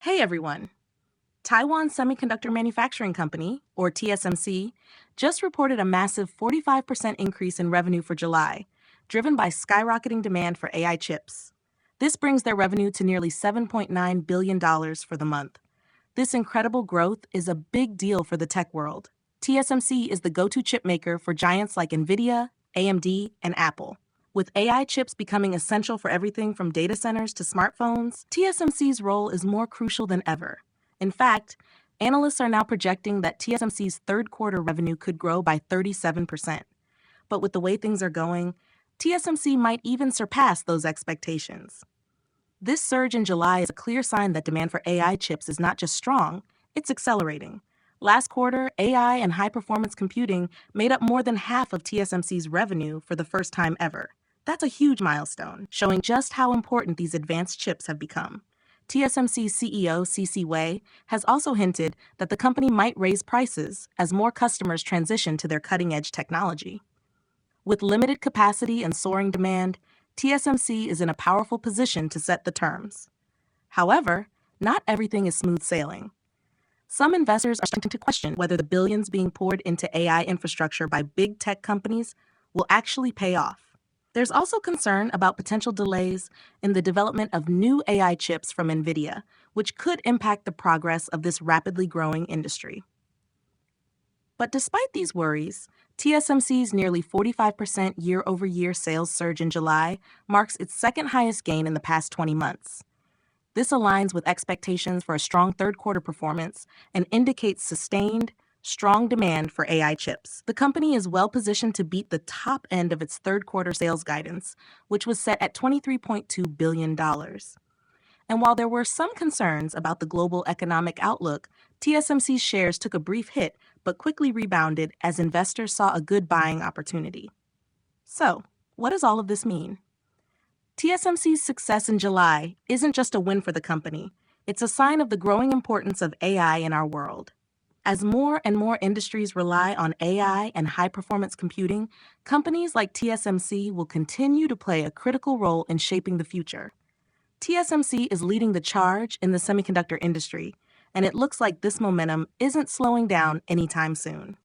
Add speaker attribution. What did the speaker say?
Speaker 1: Hey everyone! Taiwan Semiconductor Manufacturing Company, or TSMC, just reported a massive 45% increase in revenue for July, driven by skyrocketing demand for AI chips. This brings their revenue to nearly $7.9 billion for the month. This incredible growth is a big deal for the tech world. TSMC is the go-to chip maker for giants like NVIDIA, AMD, and Apple. With AI chips becoming essential for everything from data centers to smartphones, TSMC's role is more crucial than ever. In fact, analysts are now projecting that TSMC's third quarter revenue could grow by 37%. But with the way things are going, TSMC might even surpass those expectations. This surge in July is a clear sign that demand for AI chips is not just strong, it's accelerating. Last quarter, AI and high performance computing made up more than half of TSMC's revenue for the first time ever. That's a huge milestone, showing just how important these advanced chips have become. TSMC's CEO, C.C. Wei, has also hinted that the company might raise prices as more customers transition to their cutting edge technology. With limited capacity and soaring demand, TSMC is in a powerful position to set the terms. However, not everything is smooth sailing. Some investors are starting to question whether the billions being poured into AI infrastructure by big tech companies will actually pay off. There's also concern about potential delays in the development of new AI chips from NVIDIA, which could impact the progress of this rapidly growing industry. But despite these worries, TSMC's nearly 45% year-over-year sales surge in July marks its second highest gain in the past 20 months. This aligns with expectations for a strong third quarter performance and indicates sustained, strong demand for AI chips. The company is well positioned to beat the top end of its third quarter sales guidance, which was set at $23.2 billion. And while there were some concerns about the global economic outlook, TSMC's shares took a brief hit but quickly rebounded as investors saw a good buying opportunity. So, what does all of this mean? TSMC's success in July isn't just a win for the company, it's a sign of the growing importance of AI in our world. As more and more industries rely on AI and high-performance computing, companies like TSMC will continue to play a critical role in shaping the future. TSMC is leading the charge in the semiconductor industry, and it looks like this momentum isn't slowing down anytime soon.